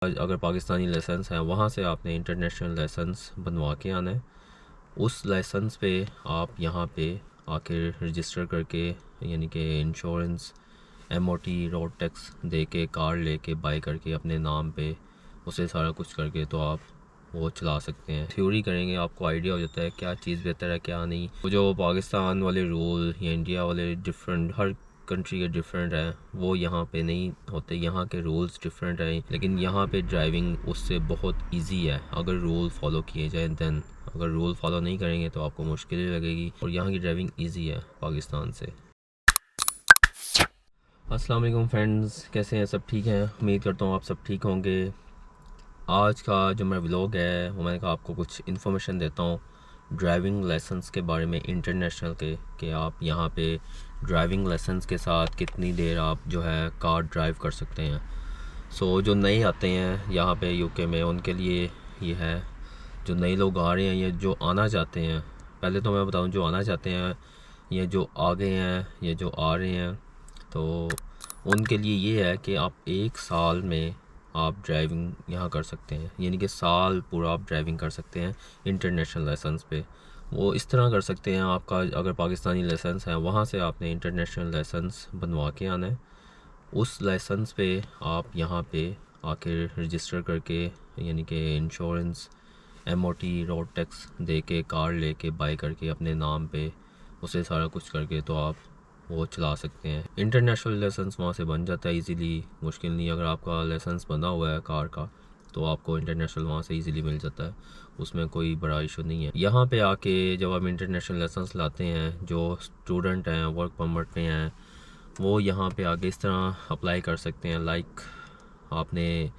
अगर पाकिस्तानी लाइसेंस है वहाँ से आपने इंटरनेशनल लाइसेंस बनवा के आना है। उस लाइसेंस पे आप यहाँ पे आके रजिस्टर करके यानी कि इंश्योरेंस MOT रोड टैक्स दे के कार लेके बाई करके अपने नाम पे उसे सारा कुछ करके तो आप वो चला सकते हैं। थ्योरी करेंगे आपको आइडिया हो जाता है क्या चीज़ बेहतर है क्या नहीं। वो जो पाकिस्तान वाले रूल या इंडिया वाले डिफरेंट, हर कंट्री के डिफरेंट है, वो यहाँ पे नहीं होते। यहाँ के रूल्स डिफरेंट हैं, लेकिन यहाँ पे ड्राइविंग उससे बहुत इजी है अगर रूल फॉलो किए जाए। देन अगर रूल फॉलो नहीं करेंगे तो आपको मुश्किल लगेगी, और यहाँ की ड्राइविंग इजी है पाकिस्तान से। अस्सलाम वालेकुम फ्रेंड्स, कैसे हैं? सब ठीक हैं? उम्मीद करता हूँ आप सब ठीक होंगे। आज का जो मेरा व्लॉग है वो मैंने कहा आपको कुछ इन्फॉर्मेशन देता हूँ ड्राइविंग लाइसेंस के बारे में, इंटरनेशनल के, कि आप यहाँ पे ड्राइविंग लाइसेंस के साथ कितनी देर आप जो है कार ड्राइव कर सकते हैं। जो नए आते हैं यहाँ पे यूके में उनके लिए ये है। जो नए लोग आ रहे हैं या जो आना चाहते हैं, पहले तो मैं बताऊँ जो आना चाहते हैं या जो आ गए हैं या जो आ रहे हैं, तो उनके लिए ये है कि आप 1 साल में आप ड्राइविंग यहाँ कर सकते हैं, यानी कि साल पूरा आप ड्राइविंग कर सकते हैं इंटरनेशनल लाइसेंस पे। वो इस तरह कर सकते हैं, आपका अगर पाकिस्तानी लाइसेंस है वहाँ से आपने इंटरनेशनल लाइसेंस बनवा के आना है। उस लाइसेंस पे आप यहाँ पे आके रजिस्टर करके यानी कि इंश्योरेंस MOT रोड टैक्स दे के कार लेके बाई करके अपने नाम पे उसे सारा कुछ करके तो आप वो चला सकते हैं। इंटरनेशनल लाइसेंस वहाँ से बन जाता है इजीली, मुश्किल नहीं। अगर आपका लाइसेंस बना हुआ है कार का तो आपको इंटरनेशनल वहाँ से इजीली मिल जाता है, उसमें कोई बड़ा इशू नहीं है। यहाँ पे आके जब आप इंटरनेशनल लाइसेंस लाते हैं, जो स्टूडेंट हैं, वर्क परमिट पे हैं, वो यहाँ पे आगे इस तरह अप्लाई कर सकते हैं। लाइक आपने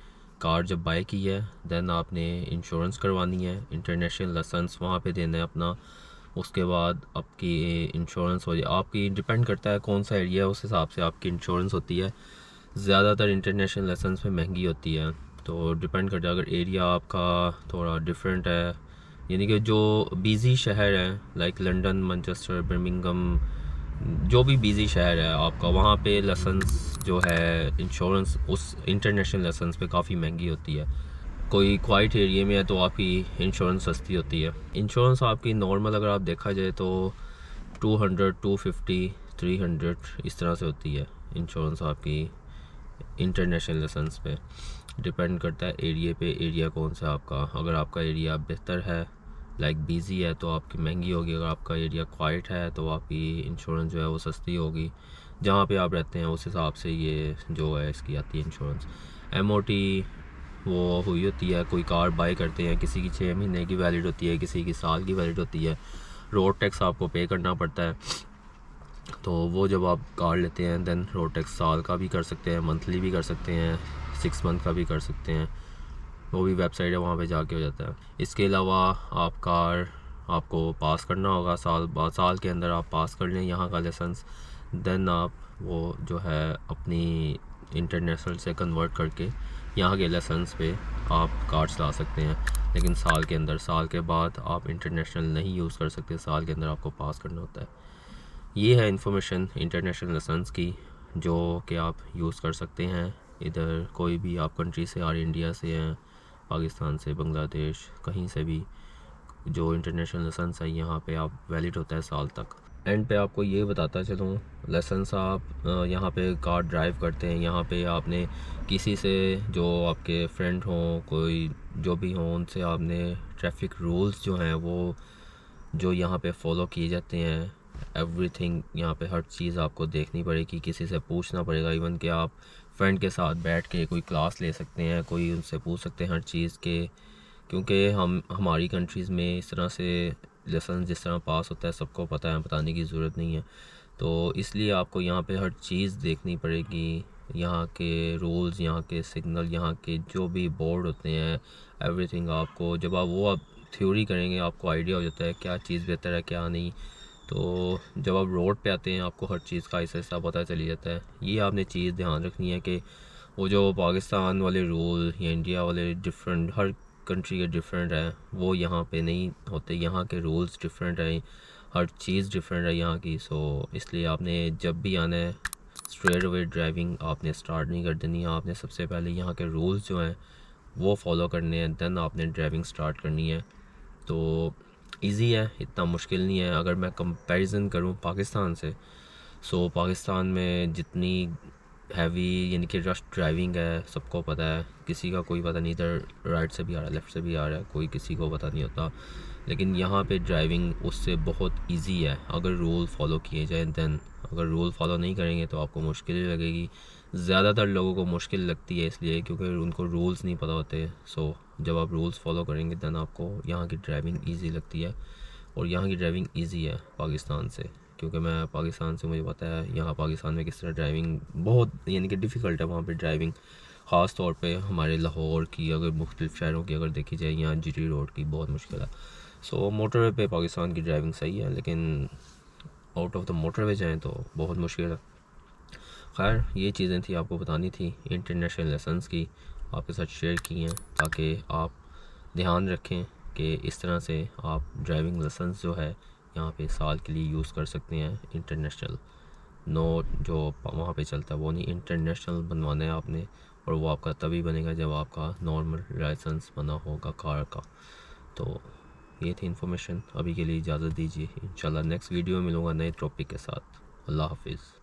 कार जब बाई की है, देन आपने इंश्योरेंस करवानी है, इंटरनेशनल लाइसेंस वहाँ पे देना है अपना। उसके बाद आपकी इंश्योरेंस हो जाए, आपकी डिपेंड करता है कौन सा एरिया है, उस हिसाब से आपकी इंश्योरेंस होती है। ज़्यादातर इंटरनेशनल लाइसेंस में महंगी होती है, तो डिपेंड करता है। अगर एरिया आपका थोड़ा डिफरेंट है, यानी कि जो बिज़ी शहर है लाइक लंदन, मैनचेस्टर, बर्मिंघम, जो भी बिज़ी शहर है आपका, वहाँ पे लाइसेंस जो है इंश्योरेंस उस इंटरनेशनल लाइसेंस पे काफ़ी महंगी होती है। कोई क्वाइट एरिया में है तो आपकी इंश्योरेंस सस्ती होती है। इंश्योरेंस आपकी नॉर्मल अगर आप देखा जाए तो 200, 250, 300 इस तरह से होती है इंश्योरेंस आपकी इंटरनेशनल लाइसेंस पे। डिपेंड करता है एरिया पे, एरिया कौन सा आपका। अगर आपका एरिया बेहतर है लाइक बिज़ी है तो आपकी महंगी होगी, अगर आपका एरिया क्वाइट है तो आपकी इंश्योरेंस जो है वो सस्ती होगी। जहाँ पे आप रहते हैं उस हिसाब से ये जो है इसकी आती है इंश्योरेंस। MOT वो हुई होती है, कोई कार बाई करते हैं, किसी की 6 महीने की वैलिड होती है, किसी की साल की वैलिड होती है। रोड टैक्स आपको पे करना पड़ता है, तो वो जब आप कार लेते हैं देन रोड टैक्स साल का भी कर सकते हैं, मंथली भी कर सकते हैं, 6 मंथ का भी कर सकते हैं। वो भी वेबसाइट है, वहाँ पे जाके हो जाता है। इसके अलावा आप कार आपको पास करना होगा साल के अंदर आप पास कर लें यहाँ का लाइसेंस, देन आप वो जो है अपनी इंटरनेशनल से कन्वर्ट करके यहाँ के लाइसेंस पे आप कार चला सकते हैं। लेकिन साल के अंदर, साल के बाद आप इंटरनेशनल नहीं यूज़ कर सकते, साल के अंदर आपको पास करना होता है। ये है इन्फॉर्मेशन इंटरनेशनल लाइसेंस की, जो कि आप यूज़ कर सकते हैं। इधर कोई भी आप कंट्री से आ रहे, इंडिया से हैं, पाकिस्तान से, बांग्लादेश, कहीं से भी जो इंटरनेशनल लाइसेंस है यहाँ पे आप वैलिड होता है साल तक। एंड पे आपको ये बताता चलूँ, लाइसेंस आप यहाँ पे कार ड्राइव करते हैं, यहाँ पे आपने किसी से जो आपके फ्रेंड हों, कोई जो भी हों, उनसे आपने ट्रैफिक रूल्स जो हैं वो जो यहाँ पे फॉलो किए जाते हैं, एवरीथिंग यहाँ पे हर चीज़ आपको देखनी पड़ेगी, किसी से पूछना पड़ेगा। इवन कि आप फ्रेंड के साथ बैठ के कोई क्लास ले सकते हैं, कोई उनसे पूछ सकते हैं हर चीज़ के, क्योंकि हमारी कंट्रीज़ में इस तरह से लाइसेंस जिस तरह पास होता है सबको पता है, बताने की ज़रूरत नहीं है। तो इसलिए आपको यहाँ पे हर चीज़ देखनी पड़ेगी, यहाँ के रूल्स, यहाँ के सिग्नल, यहाँ के जो भी बोर्ड होते हैं, एवरीथिंग आपको जब आप थ्योरी करेंगे आपको आइडिया हो जाता है क्या चीज़ बेहतर है क्या नहीं। तो जब आप रोड पे आते हैं आपको हर चीज़ का ऐसा पता चली जाता है। ये आपने चीज़ ध्यान रखनी है कि वो जो पाकिस्तान वाले रूल या इंडिया वाले डिफरेंट, हर कंट्री के डिफरेंट है, वो यहाँ पे नहीं होते। यहाँ के रूल्स डिफरेंट हैं, हर चीज़ डिफरेंट है यहाँ की। इसलिए आपने जब भी आना है स्ट्रेट अवे ड्राइविंग आपने स्टार्ट नहीं कर देनी है। आपने सबसे पहले यहाँ के रूल्स जो हैं वो फॉलो करने हैं, दैन आपने ड्राइविंग स्टार्ट करनी है। तो इजी है, इतना मुश्किल नहीं है। अगर मैं कंपैरिजन करूं पाकिस्तान से, सो पाकिस्तान में जितनी हैवी यानी कि रश ड्राइविंग है सबको पता है, किसी का कोई पता नहीं इधर राइट से भी आ रहा है लेफ़्ट से भी आ रहा है, कोई किसी को पता नहीं होता। लेकिन यहाँ पे ड्राइविंग उससे बहुत इजी है अगर रूल फॉलो किए जाए दैन। अगर रूल फॉलो नहीं करेंगे तो आपको मुश्किल ही लगेगी। ज़्यादातर लोगों को मुश्किल लगती है इसलिए क्योंकि उनको रूल्स नहीं पता होते। सो जब आप रूल्स फॉलो करेंगे दैन आपको यहाँ की ड्राइविंग ईजी लगती है। और यहाँ की ड्राइविंग ईजी है पाकिस्तान से, क्योंकि मैं पाकिस्तान से, मुझे पता है यहाँ पाकिस्तान में किस तरह ड्राइविंग बहुत यानी कि डिफ़िकल्ट है वहाँ पे ड्राइविंग। ख़ास तौर पे हमारे लाहौर की, अगर मुख्तलिफ़ शहरों की अगर देखी जाए, यहाँ जीटी रोड की बहुत मुश्किल है। सो मोटरवे पे पाकिस्तान की ड्राइविंग सही है, लेकिन आउट ऑफ द मोटरवे जाएँ तो बहुत मुश्किल है। खैर ये चीज़ें थी आपको बतानी थी, इंटरनेशनल लेसन्स की आपके साथ शेयर की हैं ताकि आप ध्यान रखें कि इस तरह से आप ड्राइविंग लाइसेंस जो है यहाँ पे साल के लिए यूज़ कर सकते हैं। इंटरनेशनल नो जो वहाँ पे चलता है वो नहीं, इंटरनेशनल बनवाना है आपने, और वो आपका तभी बनेगा जब आपका नॉर्मल लाइसेंस बना होगा कार का। तो ये थी इन्फॉर्मेशन, अभी के लिए इजाज़त दीजिए। इंशाल्लाह नेक्स्ट वीडियो में मिलूँगा नए टॉपिक के साथ। अल्लाह हाफिज़।